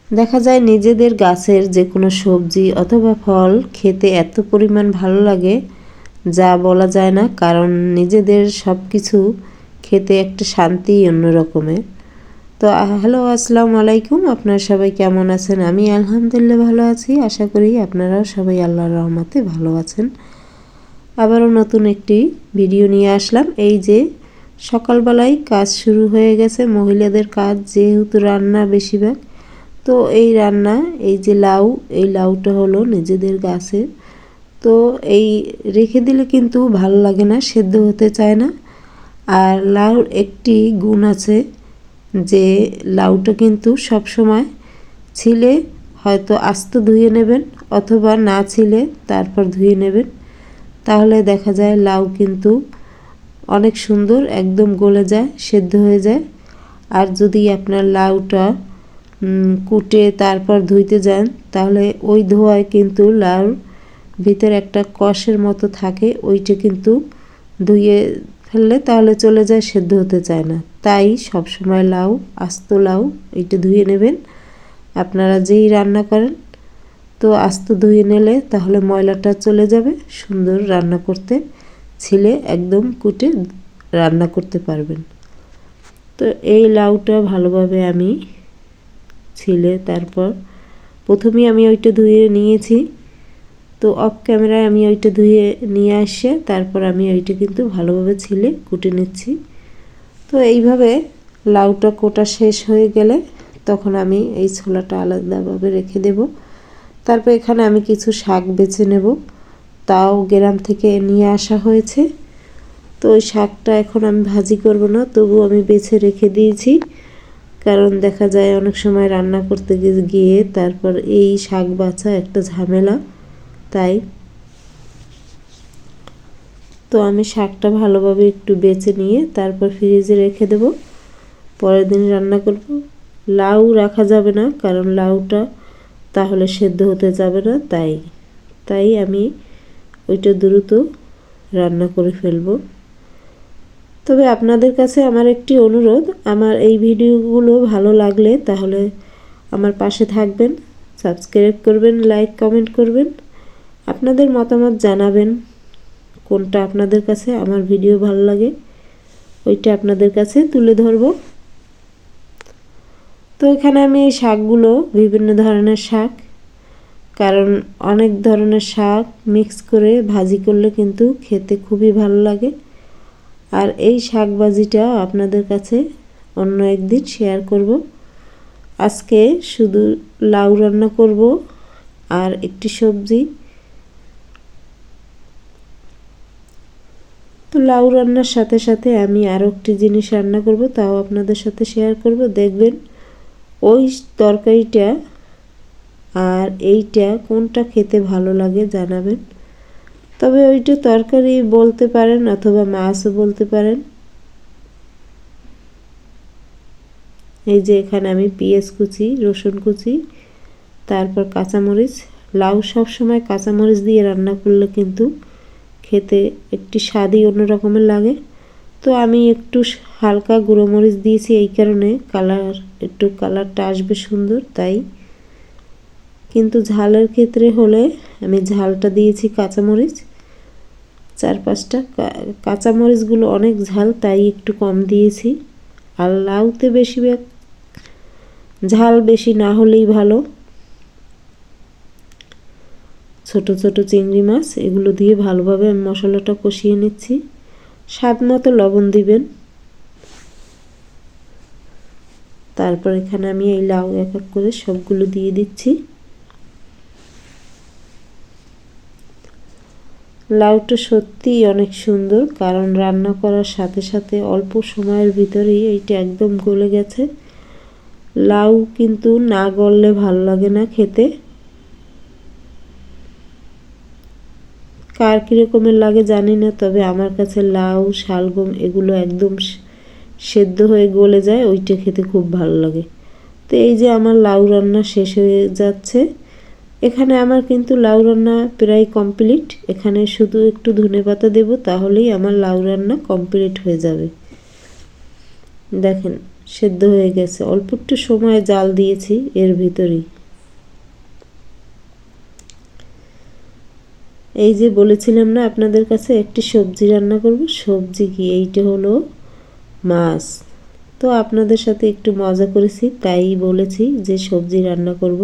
দেখা যায় নিজেদের গাছের যে কোনো সবজি অথবা ফল খেতে এত পরিমাণ ভালো লাগে যা বলা যায় না, কারণ নিজেদের সব কিছু খেতে একটা শান্তি অন্য রকমের। তো হ্যালো, আসসালামু আলাইকুম। আপনারা সবাই কেমন আছেন? আমি আলহামদুলিল্লাহ ভালো আছি। আশা করি আপনারাও সবাই আল্লাহর রহমতে ভালো আছেন। আবারও নতুন একটি ভিডিও নিয়ে আসলাম। এই যে সকালবেলায় কাজ শুরু হয়ে গেছে, মহিলাদের কাজ যেহেতু রান্না বেশিরভাগ। তো এই রান্না, এই যে লাউ, এই লাউটা হলো নিজেদের গাছের। তো এই রেখে দিলে কিন্তু ভালো লাগে না, সেদ্ধ হতে চায় না। আর লাউর একটি গুণ আছে যে লাউটা কিন্তু সব সময় ছিলে হয়তো আস্ত ধুয়ে নেবেন, অথবা না ছিলে তারপর ধুয়ে নেবেন, তাহলে দেখা যায় লাউ কিন্তু অনেক সুন্দর একদম গলে যায়, সেদ্ধ হয়ে যায়। আর যদি আপনার লাউটা কুটে তারপর ধুইতে যান, তাহলে ওই ধোয়ায় কিন্তু লাউর ভিতরে একটা কষের মতো থাকে, ওইটা কিন্তু ধুয়ে ফেললে তাহলে চলে যায়, সেদ্ধ হতে চায় না। তাই সবসময় লাউ, আস্ত লাউ এইটা ধুয়ে নেবেন। আপনারা যেই রান্না করেন তো আস্ত ধুয়ে নিলে তাহলে ময়লাটা চলে যাবে, সুন্দর রান্না করতে ছিলে একদম কুটে রান্না করতে পারবেন। তো এই লাউটা ভালোভাবে আমি ছিলে তারপর প্রথমেই আমি ওইটা ধুয়ে নিয়েছি। তো অফ ক্যামেরায় আমি ওইটা ধুয়ে নিয়ে আসে তারপর আমি ওইটা কিন্তু ভালোভাবে ছিলে কুটে নিচ্ছি। তো এইভাবে লাউটা কোটা শেষ হয়ে গেলে তখন আমি এই ছোলাটা আলাদাভাবে রেখে দেব। তারপর এখানে আমি কিছু শাক বেছে নেব, তাও গ্রাম থেকে নিয়ে আসা হয়েছে। তো ওই শাকটা এখন আমি ভাজি করব না, তবু আমি বেছে রেখে দিয়েছি, কারণ দেখা যায় অনেক সময় রান্না করতে গিয়ে তারপর এই শাক বাছা একটা ঝামেলা। তাই তো আমি শাকটা ভালোভাবে একটু বেছে নিয়ে তারপর ফ্রিজে রেখে দেব, পরের দিন রান্না করব। লাউ রাখা যাবে না, কারণ লাউটা তাহলে সেদ্ধ হতে যাবে না, তাই আমি ওইটা দ্রুত রান্না করে ফেলবো। তবে আপনাদের কাছে আমার একটি অনুরোধ, আমার এই ভিডিওগুলো ভালো লাগলে তাহলে আমার পাশে থাকবেন, সাবস্ক্রাইব করবেন, লাইক কমেন্ট করবেন, আপনাদের মতামত জানাবেন কোনটা আপনাদের কাছে আমার ভিডিও ভালো লাগে, ওইটা আপনাদের কাছে তুলে ধরব। তো এখানে আমি এই শাকগুলো বিভিন্ন ধরনের শাক, কারণ অনেক ধরনের শাক মিক্স করে ভাজি করলে কিন্তু খেতে খুবই ভালো লাগে। আর এই শাক ভাজিটা আপনাদের কাছে অন্য একদিন শেয়ার করব। আজকে শুধু লাউ রান্না করব আর একটি সবজি। তো লাউ রান্নার সাথে সাথে আমি আরও একটি জিনিস রান্না করব, তাও আপনাদের সাথে শেয়ার করব। দেখবেন ওই তরকারিটা আর এইটা কোনটা খেতে ভালো লাগে জানাবেন। তবে ওইটা তরকারি বলতে পারেন অথবা মাছও বলতে পারেন। এই যে এখানে আমি পেঁয়াজ কুচি, রসুন কুচি, তারপর কাঁচামরিচ। লাউ সব সময় কাঁচামরিচ দিয়ে রান্না করলে কিন্তু খেতে একটি স্বাদই অন্য রকমের লাগে। তো আমি একটু হালকা গুঁড়ো মরিচ দিয়েছি, এই কারণে কালারটা আসবে সুন্দর, তাই। কিন্তু ঝালের ক্ষেত্রে হলে আমি ঝালটা দিয়েছি কাঁচামরিচ 4-5টা। কাঁচামরিচগুলো অনেক ঝাল, তাই একটু কম দিয়েছি। আর লাউতে বেশিরভাগ ঝাল বেশি না হলেই ভালো। ছোট ছোট চিংড়ি মাছ এগুলো দিয়ে ভালোভাবে আমি মশলাটা কষিয়ে নিচ্ছি। স্বাদ মতো লবণ দিবেন। তারপর এখানে আমি এই লাউ এক এক করে সবগুলো দিয়ে দিচ্ছি। লাউটা সত্যিই অনেক সুন্দর, কারণ রান্না করার সাথে সাথে অল্প সময়ের ভিতরেই এইটা একদম গলে গেছে। লাউ কিন্তু না গললে ভালো লাগে না খেতে। কার কীরকমের লাগে জানি না, তবে আমার কাছে লাউ, শালগম এগুলো একদম সেদ্ধ হয়ে গলে যায়, ওইটা খেতে খুব ভালো লাগে। তো এই যে আমার লাউ রান্না শেষ হয়ে যাচ্ছে। এখানে আমার কিন্তু লাউ রান্না প্রায় কমপ্লিট। এখানে শুধু একটু ধনেপাতা দেব, তাহলেই আমার লাউ রান্না কমপ্লিট হয়ে যাবে। দেখেন সেদ্ধ হয়ে গেছে। অল্প একটু সময় জাল দিয়েছি এর ভিতরেই। এই যে বলেছিলাম না আপনাদের কাছে একটি সবজি রান্না করব, সবজি কি এইটা হলো মাছ। তো আপনাদের সাথে একটু মজা করেছি তাই বলেছি যে সবজি রান্না করব।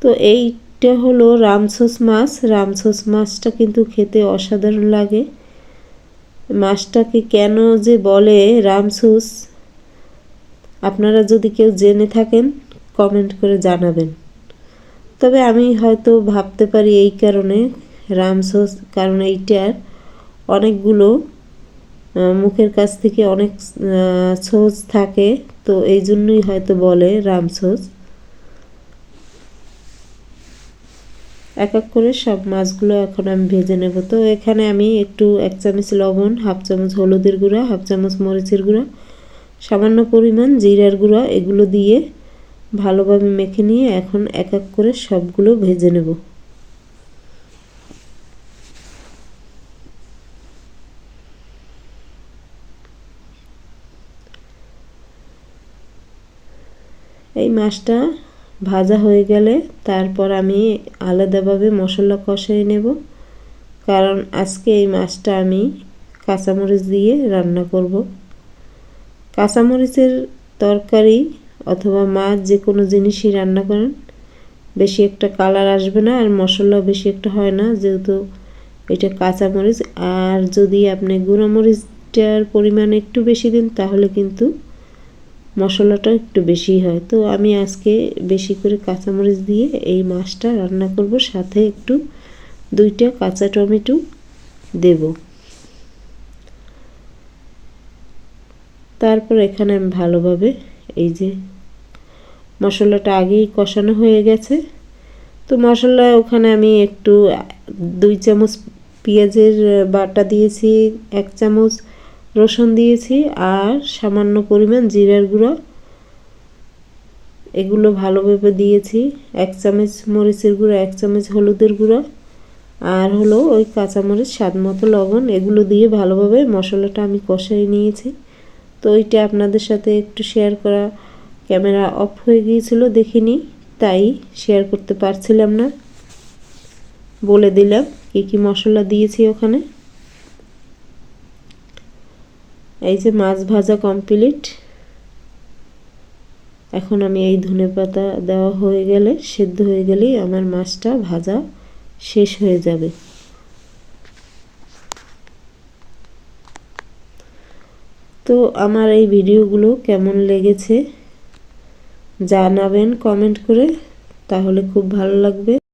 তো এইটা হলো রামসোস মাছ। রামসোস মাছটা কিন্তু খেতে অসাধারণ লাগে। মাছটাকে কেন যে বলে রামসোস, আপনারা যদি কেউ জেনে থাকেন কমেন্ট করে জানাবেন। তবে আমি হয়তো ভাবতে পারি এই কারণে রামসোস, কারণ এইটার অনেকগুলো মুখের কাছ থেকে অনেক সোজ থাকে, তো এই জন্যই হয়তো বলে রামসোস। এক এক করে সব মাছগুলো এখন আমি ভেজে নেব। তো এখানে আমি একটু 1 চামচ লবণ, হাফ চামচ হলুদের গুঁড়া, হাফ চামচ মরিচের গুঁড়া, সামান্য পরিমাণ জিরার গুঁড়া এগুলো দিয়ে ভালোভাবে মেখে নিয়ে এখন এক এক করে সবগুলো ভেজে নেব। এই মাছটা ভাজা হয়ে গেলে তারপর আমি আলাদাভাবে মশলা কষিয়ে নেব, কারণ আজকে এই মাছটা আমি কাঁচামরিচ দিয়ে রান্না করব। কাঁচামরিচের তরকারি অথবা মাছ যে কোনো জিনিসই রান্না করেন বেশি একটা কালার আসবে না, আর মশলা বেশি একটা হয় না, যেহেতু এটা কাঁচামরিচ। আর যদি আপনি গুঁড়োমরিচটার পরিমাণ একটু বেশি দিন তাহলে কিন্তু মশলাটা একটু বেশি হয়। তো আমি আজকে বেশি করে কাঁচামরিচ দিয়ে এই মাছটা রান্না করব, সাথে একটু 2টা কাঁচা টমেটো দেব। তারপর এখানে আমি ভালোভাবে এই যে মশলাটা আগেই কষানো হয়ে গেছে, তো মশলা ওখানে আমি একটু 2 চামচ পেঁয়াজের বাটা দিয়েছি, 1 চামচ রসুন দিয়েছি, আর সামান্য পরিমাণ জিরার গুঁড়া এগুলো ভালোভাবে দিয়েছি, 1 চামচ মরিচের গুঁড়া, 1 চামচ হলুদের গুঁড়া, আর হলো ওই কাঁচামরিচ স্বাদ মতো লবণ, এগুলো দিয়ে ভালোভাবে মশলাটা আমি কষিয়ে নিয়েছি। তো ওইটা আপনাদের সাথে একটু শেয়ার করা, ক্যামেরা অফ হয়ে গিয়েছিল দেখিনি, তাই শেয়ার করতে পারছিলাম না। বলে দিলাম কী কী মশলা দিয়েছি ওখানে। এই যে মাছ ভাজা কমপ্লিট। এখন আমি এই ধনেপাতা দেওয়া হয়ে গেলে, সেদ্ধ হয়ে গেলেই আমার মাছটা ভাজা শেষ হয়ে যাবে। তো আমার এই ভিডিওগুলো কেমন লেগেছে জানাবেন কমেন্ট করে, তাহলে খুব ভালো লাগবে।